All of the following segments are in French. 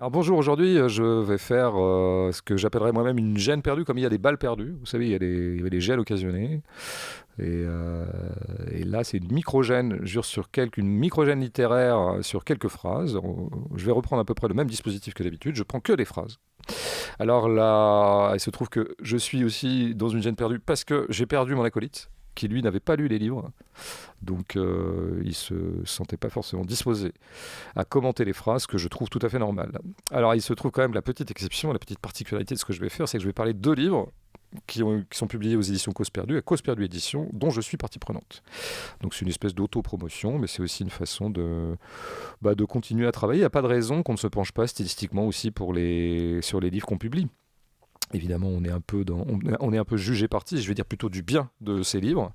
Alors bonjour, aujourd'hui je vais faire ce que j'appellerais moi-même une gêne perdue, comme il y a des balles perdues. Vous savez, il y avait des gènes occasionnés. Et, euh, et là, c'est une micro-gêne, une micro-gêne littéraire sur quelques phrases. Je vais reprendre à peu près le même dispositif que d'habitude, je prends que des phrases. Alors là, il se trouve que je suis aussi dans une gêne perdue parce que j'ai perdu mon acolyte, qui lui n'avait pas lu les livres. Donc il se sentait pas forcément disposé à commenter les phrases, que je trouve tout à fait normal. Alors il se trouve quand même la petite exception, la petite particularité de ce que je vais faire, c'est que je vais parler de deux livres qui sont publiés aux éditions Cause Perdue, à Cause Perdue Édition, dont je suis partie prenante. Donc c'est une espèce d'auto-promotion, mais c'est aussi une façon de continuer à travailler. Il n'y a pas de raison qu'on ne se penche pas stylistiquement aussi sur les livres qu'on publie. Évidemment, on est un peu jugé parti, je vais dire plutôt du bien de ces livres.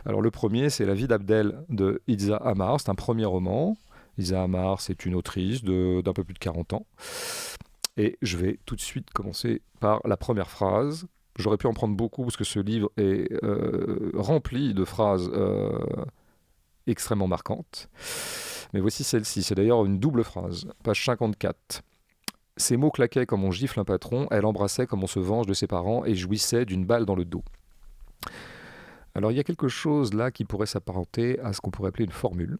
Alors le premier, c'est La vie d'Abdel de Ilza Ammar, c'est un premier roman. Ilza Ammar, c'est une autrice d'un peu plus de 40 ans. Et je vais tout de suite commencer par la première phrase. J'aurais pu en prendre beaucoup parce que ce livre est rempli de phrases extrêmement marquantes. Mais voici celle-ci, c'est d'ailleurs une double phrase, page 54. Ces mots claquaient comme on gifle un patron, elle embrassait comme on se venge de ses parents et jouissait d'une balle dans le dos. Alors il y a quelque chose là qui pourrait s'apparenter à ce qu'on pourrait appeler une formule.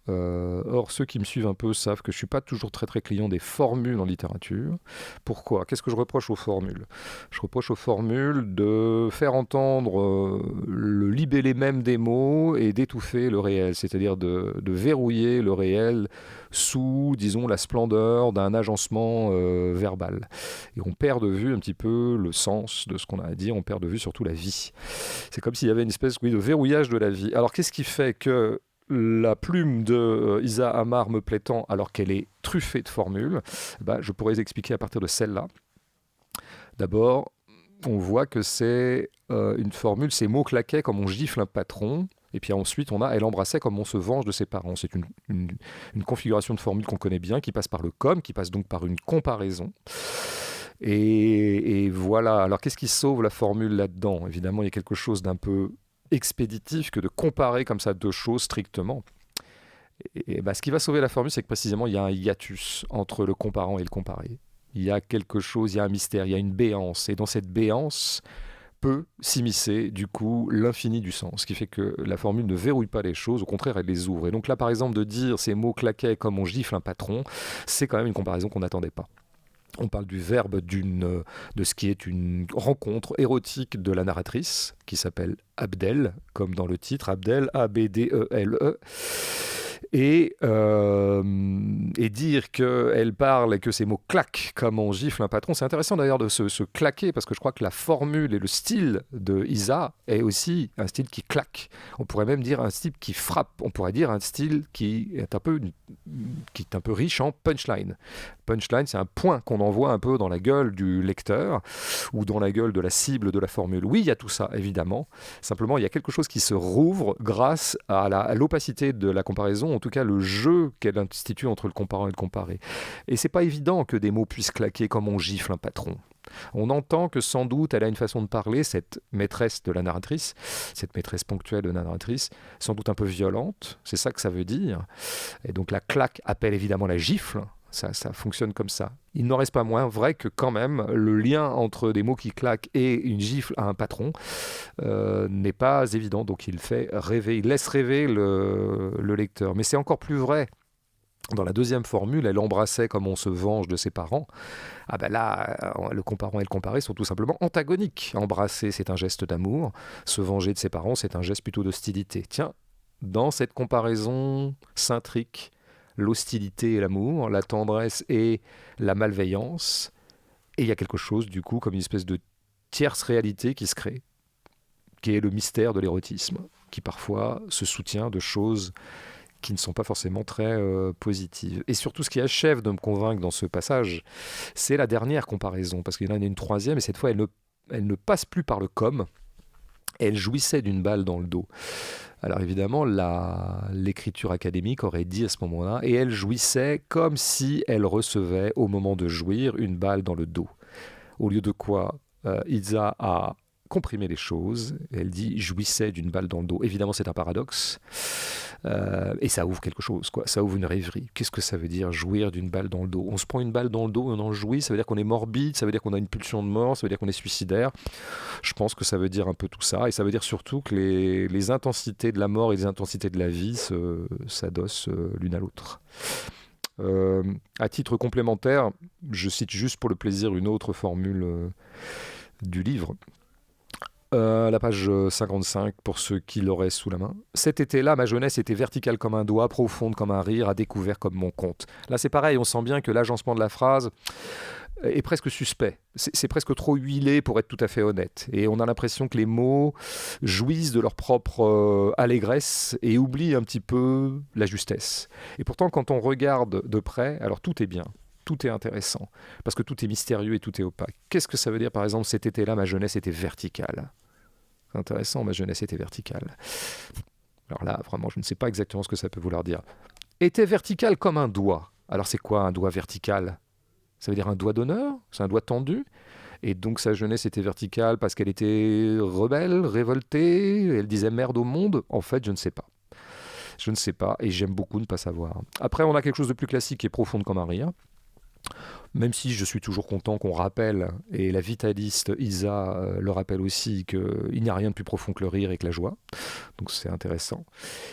Or, ceux qui me suivent un peu savent que je ne suis pas toujours très très client des formules en littérature. Pourquoi ? Qu'est-ce que je reproche aux formules ? Je reproche aux formules de faire entendre le libellé même des mots et d'étouffer le réel, c'est-à-dire de verrouiller le réel sous, disons, la splendeur d'un agencement verbal. Et on perd de vue un petit peu le sens de ce qu'on a à dire, on perd de vue surtout la vie. C'est comme s'il y avait une espèce, oui, de verrouillage de la vie. Alors qu'est-ce qui fait que la plume de Ilza Ammar me plaît tant alors qu'elle est truffée de formules, je pourrais les expliquer à partir de celle-là. D'abord, on voit que c'est une formule, ces mots claquaient comme on gifle un patron, et puis ensuite on a elle embrassait comme on se venge de ses parents. C'est une configuration de formule qu'on connaît bien, qui passe par le comme, qui passe donc par une comparaison. Et voilà, alors qu'est-ce qui sauve la formule là-dedans ? Évidemment, il y a quelque chose d'un peu expéditif que de comparer comme ça deux choses strictement. Ce qui va sauver la formule, c'est que précisément il y a un hiatus entre le comparant et le comparé. Il y a quelque chose, il y a un mystère, il y a une béance. Et dans cette béance peut s'immiscer du coup l'infini du sens, ce qui fait que la formule ne verrouille pas les choses, au contraire elle les ouvre. Et donc là par exemple de dire ces mots claquaient comme on gifle un patron, c'est quand même une comparaison qu'on n'attendait pas. On parle du verbe de ce qui est une rencontre érotique de la narratrice, qui s'appelle Abdel, comme dans le titre, Abdel, A-B-D-E-L-E. Et dire qu'elle parle et que ces mots claquent comme on gifle un patron, c'est intéressant d'ailleurs de se claquer, parce que je crois que la formule et le style de Isa est aussi un style qui claque. On pourrait même dire un style qui frappe, on pourrait dire un style qui est un peu riche en punchline. Punchline, c'est un point qu'on envoie un peu dans la gueule du lecteur ou dans la gueule de la cible de la formule. Oui, il y a tout ça, évidemment. Simplement, il y a quelque chose qui se rouvre grâce à l'opacité de la comparaison, en tout cas le jeu qu'elle institue entre le comparant et le comparé. Et c'est pas évident que des mots puissent claquer comme on gifle un patron. On entend que sans doute elle a une façon de parler, cette maîtresse de la narratrice, cette maîtresse ponctuelle de la narratrice, sans doute un peu violente, c'est ça que ça veut dire. Et donc la claque appelle évidemment la gifle. Ça fonctionne comme ça. Il n'en reste pas moins vrai que quand même le lien entre des mots qui claquent et une gifle à un patron n'est pas évident. Donc il fait rêver, il laisse rêver le lecteur. Mais c'est encore plus vrai. Dans la deuxième formule, elle embrassait comme on se venge de ses parents. Ah ben là, le comparant et le comparé sont tout simplement antagoniques. Embrasser, c'est un geste d'amour. Se venger de ses parents, c'est un geste plutôt d'hostilité. Tiens, dans cette comparaison cintrique, l'hostilité et l'amour, la tendresse et la malveillance. Et il y a quelque chose, du coup, comme une espèce de tierce réalité qui se crée, qui est le mystère de l'érotisme, qui parfois se soutient de choses qui ne sont pas forcément très positives. Et surtout, ce qui achève de me convaincre dans ce passage, c'est la dernière comparaison, parce qu'il y en a une troisième, et cette fois, elle ne passe plus par le comme, elle jouissait d'une balle dans le dos. Alors évidemment, l'écriture académique aurait dit à ce moment-là, et elle jouissait comme si elle recevait, au moment de jouir, une balle dans le dos. Au lieu de quoi, Ilza a comprimé les choses, elle dit jouissait d'une balle dans le dos. Évidemment, c'est un paradoxe. Et ça ouvre quelque chose, quoi. Ça ouvre une rêverie. Qu'est-ce que ça veut dire jouir d'une balle dans le dos? On se prend une balle dans le dos et on en jouit, ça veut dire qu'on est morbide, ça veut dire qu'on a une pulsion de mort, ça veut dire qu'on est suicidaire. Je pense que ça veut dire un peu tout ça, et ça veut dire surtout que les intensités de la mort et les intensités de la vie s'adossent l'une à l'autre. À titre complémentaire, je cite juste pour le plaisir une autre formule du livre. La page 55, pour ceux qui l'auraient sous la main. Cet été-là, ma jeunesse était verticale comme un doigt, profonde comme un rire, à découvert comme mon conte. Là, c'est pareil, on sent bien que l'agencement de la phrase est presque suspect. C'est presque trop huilé pour être tout à fait honnête. Et on a l'impression que les mots jouissent de leur propre allégresse et oublient un petit peu la justesse. Et pourtant, quand on regarde de près, alors tout est bien. Tout est intéressant, parce que tout est mystérieux et tout est opaque. Qu'est-ce que ça veut dire, par exemple, cet été-là, ma jeunesse était verticale? C'est intéressant, ma jeunesse était verticale. Alors là, vraiment, je ne sais pas exactement ce que ça peut vouloir dire. Était verticale comme un doigt. Alors c'est quoi un doigt vertical? Ça veut dire un doigt d'honneur? C'est un doigt tendu? Et donc sa jeunesse était verticale parce qu'elle était rebelle, révoltée, elle disait merde au monde? En fait, je ne sais pas. Je ne sais pas, et j'aime beaucoup ne pas savoir. Après, on a quelque chose de plus classique et profond comme un rire. Même si je suis toujours content qu'on rappelle, et la vitaliste Isa le rappelle aussi, qu'il n'y a rien de plus profond que le rire et que la joie. Donc c'est intéressant.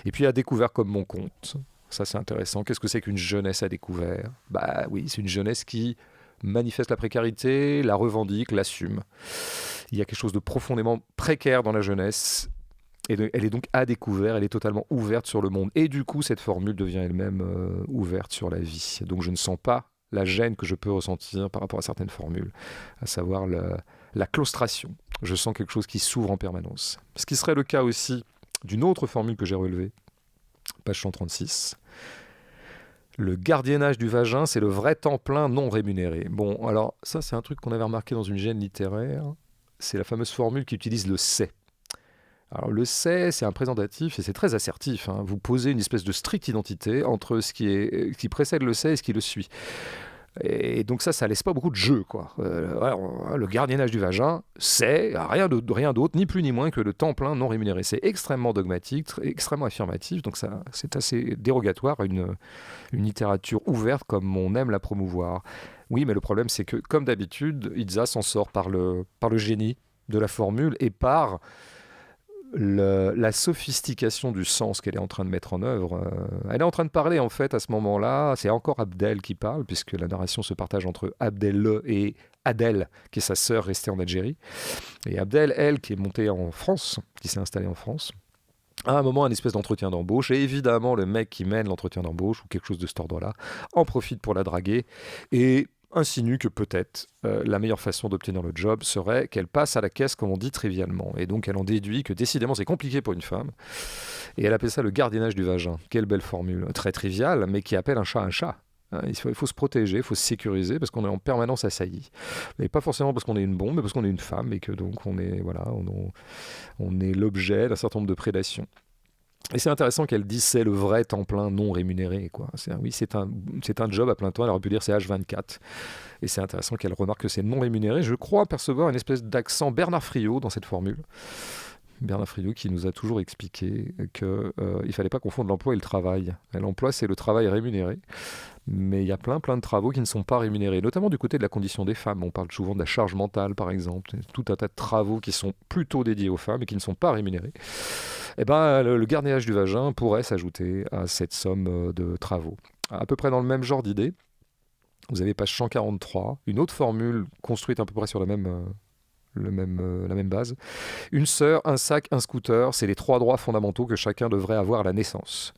Et puis à découvert comme mon conte. Ça c'est intéressant. Qu'est-ce que c'est qu'une jeunesse à découvert? Bah oui, c'est une jeunesse qui manifeste la précarité, la revendique, l'assume. Il y a quelque chose de profondément précaire dans la jeunesse. Et elle est donc à découvert, elle est totalement ouverte sur le monde. Et du coup, cette formule devient elle-même ouverte sur la vie. Donc je ne sens pas la gêne que je peux ressentir par rapport à certaines formules, à savoir la claustration. Je sens quelque chose qui s'ouvre en permanence. Ce qui serait le cas aussi d'une autre formule que j'ai relevée, page 136. Le gardiennage du vagin, c'est le vrai temps plein non rémunéré. Bon, alors ça c'est un truc qu'on avait remarqué dans une gêne littéraire, c'est la fameuse formule qui utilise le « c'est ». Alors le c'est un présentatif et c'est très assertif. Hein. Vous posez une espèce de stricte identité entre ce qui précède le c'est et ce qui le suit. Et donc ça laisse pas beaucoup de jeu, quoi. Le gardiennage du vagin, c'est rien d'autre, ni plus ni moins que le temps plein non rémunéré. C'est extrêmement dogmatique, extrêmement affirmatif, donc ça, c'est assez dérogatoire à une littérature ouverte comme on aime la promouvoir. Oui, mais le problème c'est que, comme d'habitude, Itza s'en sort par le génie de la formule et par la sophistication du sens qu'elle est en train de mettre en œuvre. Elle est en train de parler, en fait, à ce moment-là, c'est encore Abdel qui parle, puisque la narration se partage entre Abdel et Adèle, qui est sa sœur restée en Algérie. Et Abdel, elle, qui est montée en France, qui s'est installée en France, à un moment, un espèce d'entretien d'embauche. Et évidemment, le mec qui mène l'entretien d'embauche, ou quelque chose de cet ordre-là, en profite pour la draguer. Et insinue que peut-être la meilleure façon d'obtenir le job serait qu'elle passe à la caisse, comme on dit trivialement. Et donc elle en déduit que décidément c'est compliqué pour une femme. Et elle appelle ça le gardiennage du vagin. Quelle belle formule, très triviale, mais qui appelle un chat un chat. Il faut se protéger, il faut se sécuriser parce qu'on est en permanence assailli. Et pas forcément parce qu'on est une bombe, mais parce qu'on est une femme et que donc on est l'objet d'un certain nombre de prédations. Et c'est intéressant qu'elle dise c'est le vrai temps plein non rémunéré, quoi. C'est un job à plein temps, elle aurait pu dire c'est H24. Et c'est intéressant qu'elle remarque que c'est non rémunéré. Je crois percevoir une espèce d'accent Bernard Friot dans cette formule. Bernard Friot qui nous a toujours expliqué qu'il ne fallait pas confondre l'emploi et le travail. L'emploi, c'est le travail rémunéré. Mais il y a plein de travaux qui ne sont pas rémunérés, notamment du côté de la condition des femmes. On parle souvent de la charge mentale, par exemple. Tout un tas de travaux qui sont plutôt dédiés aux femmes et qui ne sont pas rémunérés. Eh ben, le gardiennage du vagin pourrait s'ajouter à cette somme de travaux. À peu près dans le même genre d'idée, vous avez page 143, une autre formule construite à peu près sur la même base. Une sœur, un sac, un scooter, c'est les 3 droits fondamentaux que chacun devrait avoir à la naissance.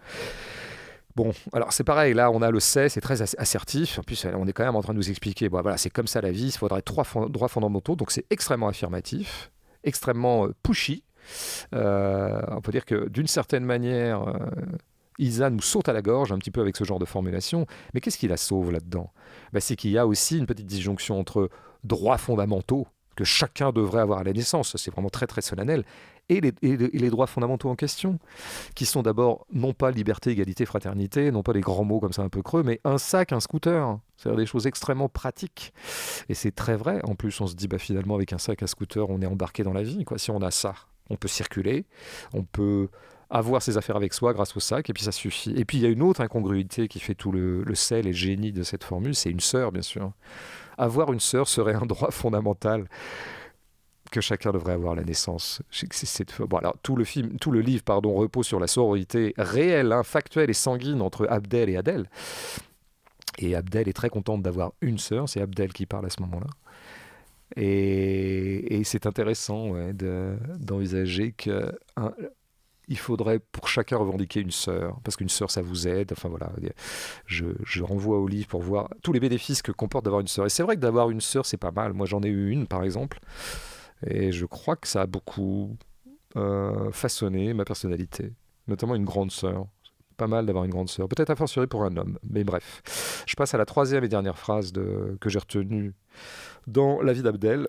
Bon, alors c'est pareil, là on a le c'est très assertif, en plus on est quand même en train de nous expliquer, bon, voilà, c'est comme ça la vie, il faudrait 3 droits fondamentaux, donc c'est extrêmement affirmatif, extrêmement pushy. On peut dire que d'une certaine manière, Isa nous saute à la gorge un petit peu avec ce genre de formulation, mais qu'est-ce qui la sauve là-dedans? C'est qu'il y a aussi une petite disjonction entre droits fondamentaux, que chacun devrait avoir à la naissance, c'est vraiment très très solennel, et les droits fondamentaux en question, qui sont d'abord non pas liberté, égalité, fraternité, non pas des grands mots comme ça un peu creux, mais un sac, un scooter, c'est-à-dire des choses extrêmement pratiques. Et c'est très vrai, en plus on se dit finalement avec un sac, un scooter, on est embarqué dans la vie, quoi. Si on a ça, on peut circuler, on peut avoir ses affaires avec soi grâce au sac, et puis ça suffit. Et puis il y a une autre incongruité qui fait tout le sel et le génie de cette formule, c'est une sœur, bien sûr. Avoir une sœur serait un droit fondamental que chacun devrait avoir à la naissance. Bon, alors, tout le livre, pardon, repose sur la sororité réelle, hein, factuelle et sanguine entre Abdel et Adèle. Et Abdel est très contente d'avoir une sœur, c'est Abdel qui parle à ce moment-là. Et c'est intéressant ouais, d'envisager qu'il faudrait pour chacun revendiquer une sœur, parce qu'une sœur, ça vous aide. Enfin voilà, je renvoie au livre pour voir tous les bénéfices que comporte d'avoir une sœur. Et c'est vrai que d'avoir une sœur, c'est pas mal. Moi, j'en ai eu une, par exemple, et je crois que ça a beaucoup façonné ma personnalité, notamment une grande sœur. Pas mal d'avoir une grande sœur, peut-être a fortiori pour un homme, mais bref. Je passe à la troisième et dernière phrase que j'ai retenue dans La vie d'Abdel.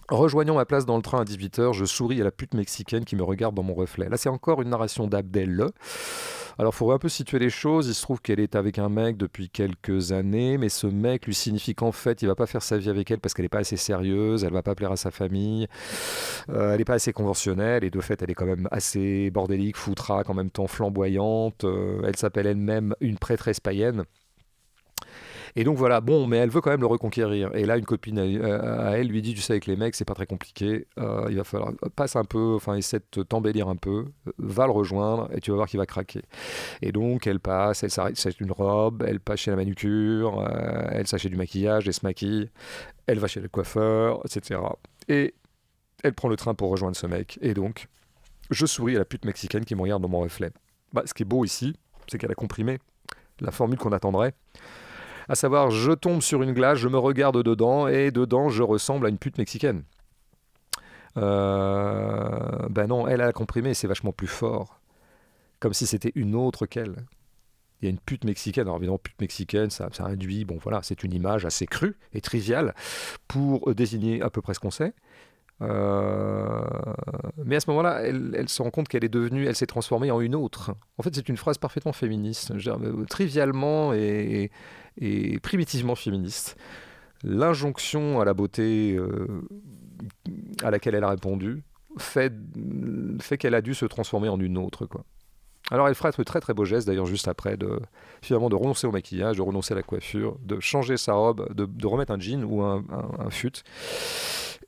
Rejoignant ma place dans le train à 18h, je souris à la pute mexicaine qui me regarde dans mon reflet. Là, c'est encore une narration d'Abdel. Alors, il faudrait un peu situer les choses. Il se trouve qu'elle est avec un mec depuis quelques années, mais ce mec lui signifie qu'en fait, il va pas faire sa vie avec elle parce qu'elle n'est pas assez sérieuse, elle va pas plaire à sa famille, elle n'est pas assez conventionnelle, et de fait, elle est quand même assez bordélique, foutraque, en même temps flamboyante. Elle s'appelle elle-même une prêtresse païenne. Et donc voilà, bon, mais elle veut quand même le reconquérir. Et là, une copine à elle lui dit, tu sais, avec les mecs, c'est pas très compliqué. Il va falloir passe un peu, enfin, essaie de t'embellir un peu, va le rejoindre et tu vas voir qu'il va craquer. Et donc elle passe, elle s'achète une robe, elle passe chez la manucure, elle s'achète du maquillage, elle se maquille, elle va chez le coiffeur, etc. Et elle prend le train pour rejoindre ce mec. Et donc, je souris à la pute mexicaine qui me regarde dans mon reflet. Bah, ce qui est beau ici, c'est qu'elle a comprimé la formule qu'on attendrait. À savoir, je tombe sur une glace, je me regarde dedans, et dedans, je ressemble à une pute mexicaine. Ben non, elle a comprimé, c'est vachement plus fort. Comme si c'était une autre qu'elle. Il y a une pute mexicaine. Alors évidemment, pute mexicaine, ça induit, bon voilà, c'est une image assez crue et triviale pour désigner à peu près ce qu'on sait. Mais à ce moment-là, elle se rend compte qu'elle est devenue, elle s'est transformée en une autre. En fait, c'est une phrase parfaitement féministe, je veux dire, trivialement et primitivement féministe. L'injonction à la beauté à laquelle elle a répondu fait qu'elle a dû se transformer en une autre, quoi. Alors elle fera un très très beau geste d'ailleurs juste après finalement de renoncer au maquillage, de renoncer à la coiffure, de changer sa robe, de remettre un jean ou un fut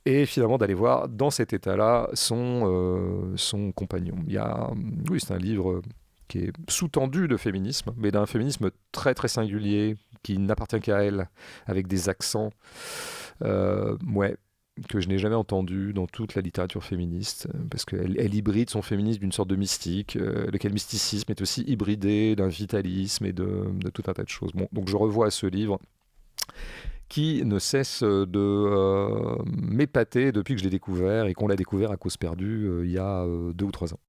et finalement d'aller voir dans cet état-là son compagnon. Oui, c'est un livre qui est sous-tendu de féminisme, mais d'un féminisme très très singulier qui n'appartient qu'à elle, avec des accents. Ouais, que je n'ai jamais entendu dans toute la littérature féministe, parce qu'elle hybride son féminisme d'une sorte de mystique, lequel mysticisme est aussi hybridé d'un vitalisme et de tout un tas de choses. Bon, donc je revois ce livre qui ne cesse de m'épater depuis que je l'ai découvert et qu'on l'a découvert à cause perdue il y a 2 ou 3 ans.